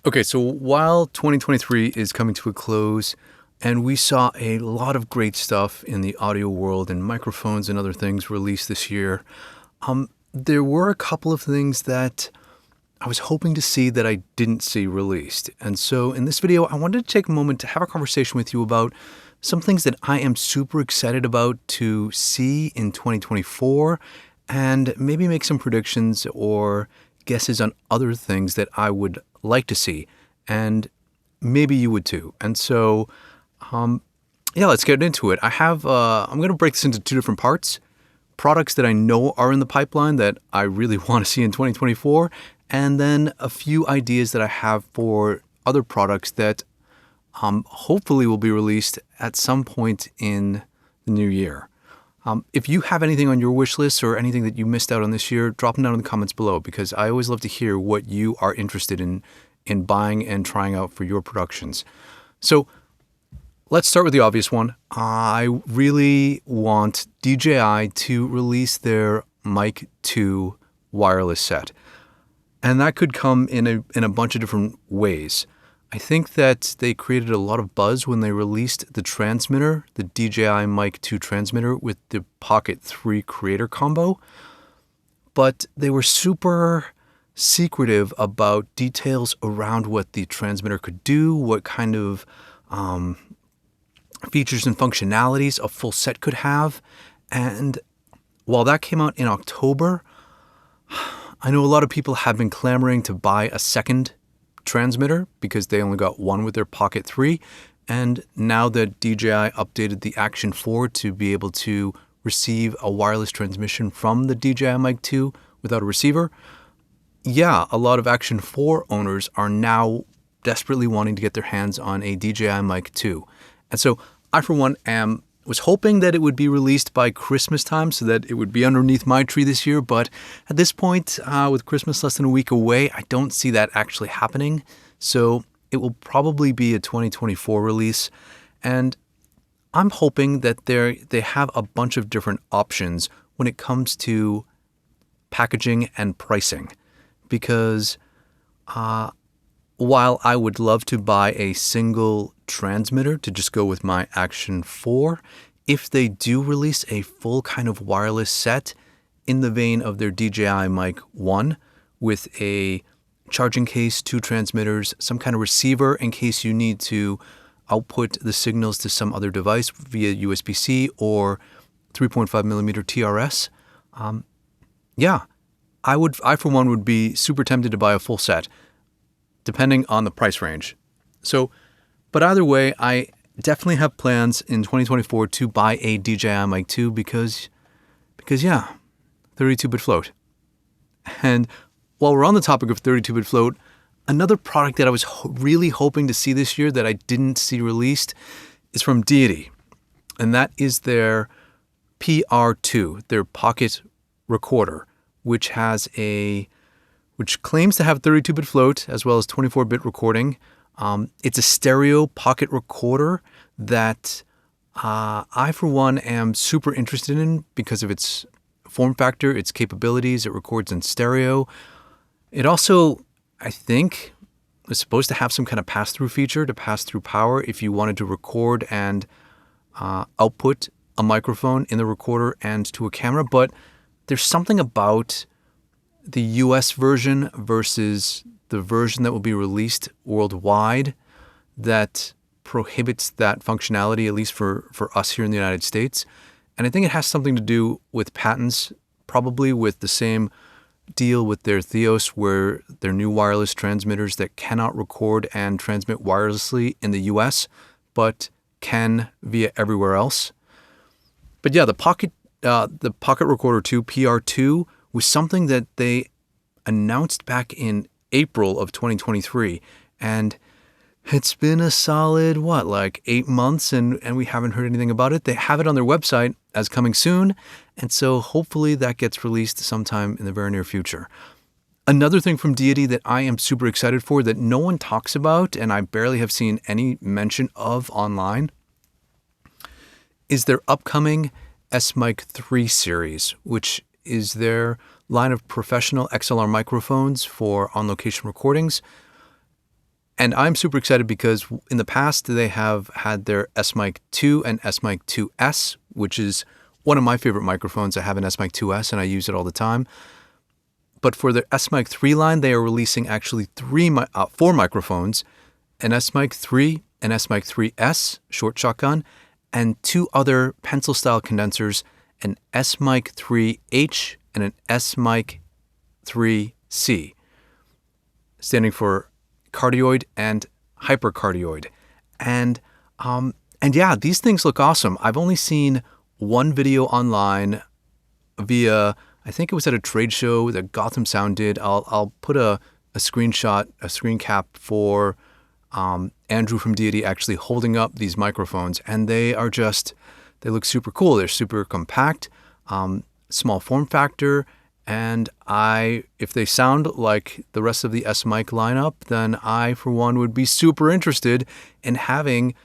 Okay, so while 2023 is coming to a close, and we saw a lot of great stuff in the audio world and microphones and other things released this year, there were a couple of things that I was hoping to see that I didn't see released. And so in this video, I wanted to take a moment to have a conversation with you about some things that I am super excited about to see in 2024, and maybe make some predictions or guesses on other things that I would like to see, and maybe you would too. And so, let's get into it. I'm going to break this into two different parts: products that I know are in the pipeline that I really want to see in 2024, and then a few ideas that I have for other products that hopefully will be released at some point in the new year. If you have anything on your wish list or anything that you missed out on this year, drop them down in the comments below, because I always love to hear what you are interested in buying and trying out for your productions. So let's start with the obvious one. I really want DJI to release their Mic 2 wireless set. And that could come in a bunch of different ways. I think that they created a lot of buzz when they released the transmitter, the DJI Mic 2 transmitter with the Pocket 3 Creator combo, but they were super secretive about details around what the transmitter could do, what kind of features and functionalities a full set could have. And while that came out in October, I know a lot of people have been clamoring to buy a second transmitter because they only got one with their Pocket 3, and now that DJI updated the Action 4 to be able to receive a wireless transmission from the DJI Mic 2 without a receiver, a lot of Action 4 owners are now desperately wanting to get their hands on a DJI Mic 2. And so I, for one, was hoping that it would be released by Christmas time so that it would be underneath my tree this year. But at this point, with Christmas less than a week away, I don't see that actually happening. So it will probably be a 2024 release. And I'm hoping that they have a bunch of different options when it comes to packaging and pricing. Because while I would love to buy a single transmitter to just go with my Action 4, if they do release a full kind of wireless set in the vein of their DJI Mic 1 with a charging case, two transmitters, some kind of receiver in case you need to output the signals to some other device via USB-C or 3.5mm TRS, I for one would be super tempted to buy a full set, depending on the price range. But either way, I definitely have plans in 2024 to buy a DJI Mic 2 because 32-bit float. And while we're on the topic of 32-bit float, another product that I was really hoping to see this year that I didn't see released is from Deity. And that is their PR2, their pocket recorder, which claims to have 32-bit float as well as 24-bit recording. It's a stereo pocket recorder that I, for one, am super interested in because of its form factor, its capabilities. It records in stereo. It also, I think, is supposed to have some kind of pass-through feature to pass through power if you wanted to record and output a microphone in the recorder and to a camera. But there's something about the US version versus the version that will be released worldwide that prohibits that functionality, at least for us here in the United States. And I think it has something to do with patents, probably with the same deal with their Theos, where their new wireless transmitters that cannot record and transmit wirelessly in the US, but can via everywhere else. But the Pocket Recorder 2, PR2, was something that they announced back in April of 2023, and it's been a solid 8 months, and we haven't heard anything about it. They have it on their website as coming soon, and so hopefully that gets released sometime in the very near future. Another thing from Deity that I am super excited for that no one talks about and I barely have seen any mention of online is their upcoming S-Mic 3 series, which is their line of professional XLR microphones for on-location recordings. And I'm super excited because in the past, they have had their S-Mic 2 and S-Mic 2S, which is one of my favorite microphones. I have an S-Mic 2S and I use it all the time. But for their S-Mic 3 line, they are releasing actually four microphones, an S-Mic 3, an S-Mic 3S, short shotgun, and two other pencil-style condensers, an S-Mic 3H and an S-Mic 3C, standing for cardioid and hypercardioid. And yeah, these things look awesome. I've only seen one video online via, I think it was at a trade show that Gotham Sound did. I'll put a screenshot, a screen cap for Andrew from Deity actually holding up these microphones, and they look super cool. They're super compact, small form factor, and if they sound like the rest of the S-Mic lineup, then I, for one, would be super interested in having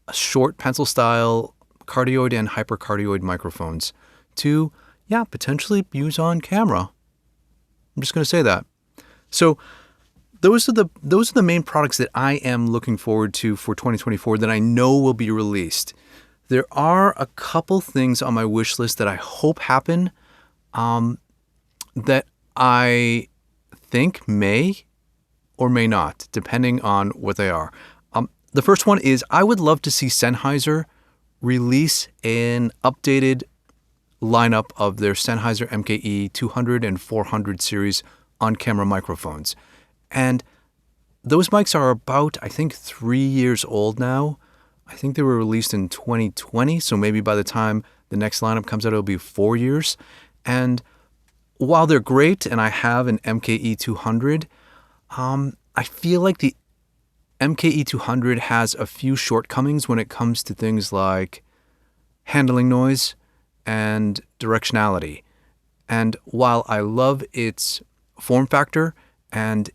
a short pencil-style cardioid and hypercardioid microphones to, potentially use on camera. I'm just going to say that. So those are the main products that I am looking forward to for 2024 that I know will be released. There are a couple things on my wish list that I hope happen, that I think may or may not, depending on what they are. The first one is I would love to see Sennheiser release an updated lineup of their Sennheiser MKE 200 and 400 series on-camera microphones. And those mics are about, I think, 3 years old now. I think they were released in 2020, so maybe by the time the next lineup comes out, it'll be 4 years. And while they're great, and I have an MKE 200, I feel like the MKE 200 has a few shortcomings when it comes to things like handling noise and directionality. And while I love its form factor and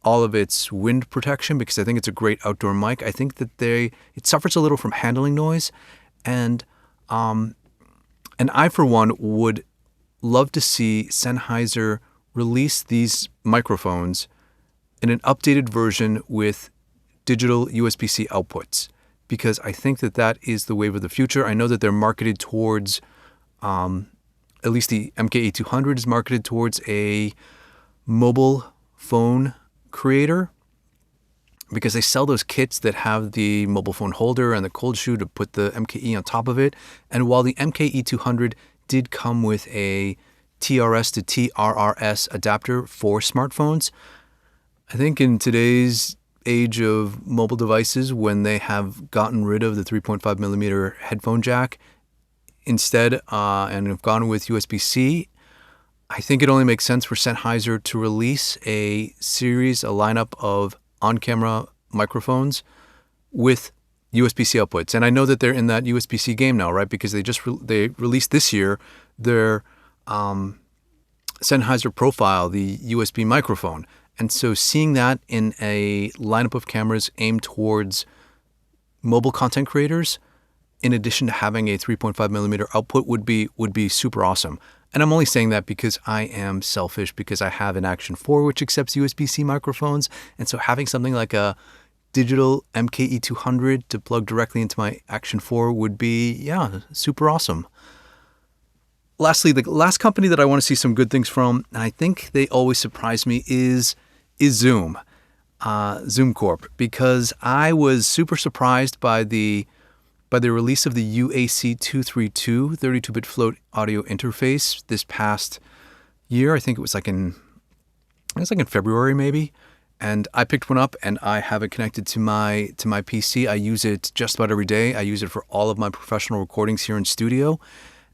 all of its wind protection, because I think it's a great outdoor mic, I think that it suffers a little from handling noise. And I, for one, would love to see Sennheiser release these microphones in an updated version with digital USB-C outputs, because I think that is the wave of the future. I know that they're marketed towards, at least the MKE 200 is marketed towards a mobile phone creator, because they sell those kits that have the mobile phone holder and the cold shoe to put the MKE on top of it. And while the MKE 200 did come with a TRS to TRRS adapter for smartphones, I think in today's age of mobile devices, when they have gotten rid of the 3.5 millimeter headphone jack instead and have gone with USB-C, I think it only makes sense for Sennheiser to release a lineup of on-camera microphones with USB-C outputs. And I know that they're in that USB-C game now, right? Because they released this year their Sennheiser Profile, the USB microphone. And so seeing that in a lineup of cameras aimed towards mobile content creators, in addition to having a 3.5 millimeter output, would be super awesome. And I'm only saying that because I am selfish, because I have an Action 4 which accepts USB-C microphones. And so having something like a digital MKE 200 to plug directly into my Action 4 would be, super awesome. Lastly, the last company that I want to see some good things from, and I think they always surprise me, is Zoom, Zoom Corp, because I was super surprised by the release of the UAC 232 32-bit float audio interface this past year. I think it was like in February maybe. And I picked one up and I have it connected to my PC. I use it just about every day. I use it for all of my professional recordings here in studio.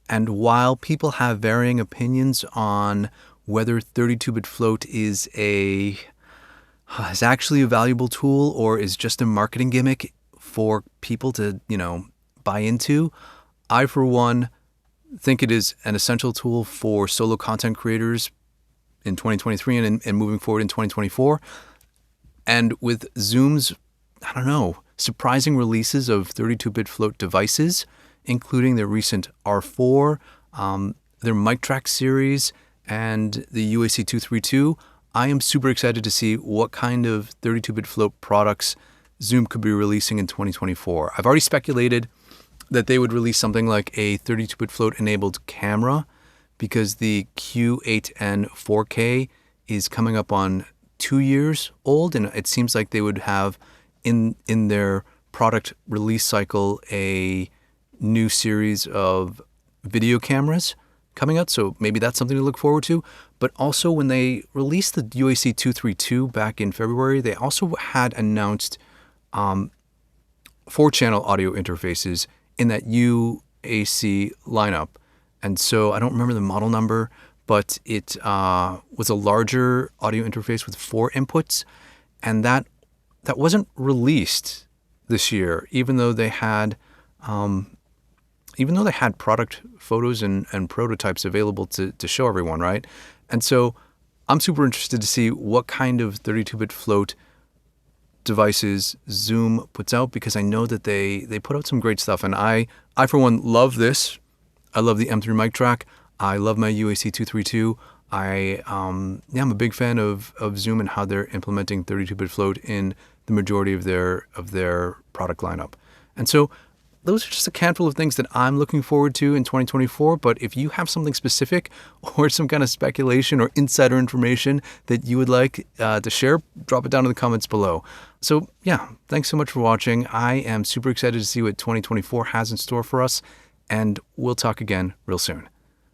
And while people have varying opinions on whether 32-bit float is actually a valuable tool or is just a marketing gimmick for people to, buy into, I, for one, think it is an essential tool for solo content creators in 2023 and moving forward in 2024. And with Zoom's, surprising releases of 32-bit float devices, including their recent R4, their Mic Track series, and the UAC 232, I am super excited to see what kind of 32-bit float products Zoom could be releasing in 2024. I've already speculated that they would release something like a 32-bit float enabled camera, because the Q8N 4K is coming up on 2 years old, and it seems like they would have in their product release cycle a new series of video cameras coming out. So maybe that's something to look forward to. But also, when they released the UAC 232 back in February, they also had announced 4-channel audio interfaces in that UAC lineup. And so I don't remember the model number, but it was a larger audio interface with 4 inputs. And that wasn't released this year, even though they had product photos and prototypes available to show everyone, right? And so I'm super interested to see what kind of 32-bit float devices Zoom puts out, because I know that they put out some great stuff. And I for one, love this. I love the M3 mic track. I love my UAC 232. I'm a big fan of Zoom and how they're implementing 32-bit float in the majority of their product lineup. And so those are just a handful of things that I'm looking forward to in 2024. But if you have something specific or some kind of speculation or insider information that you would like to share, drop it down in the comments below. So yeah, thanks so much for watching. I am super excited to see what 2024 has in store for us, and we'll talk again real soon.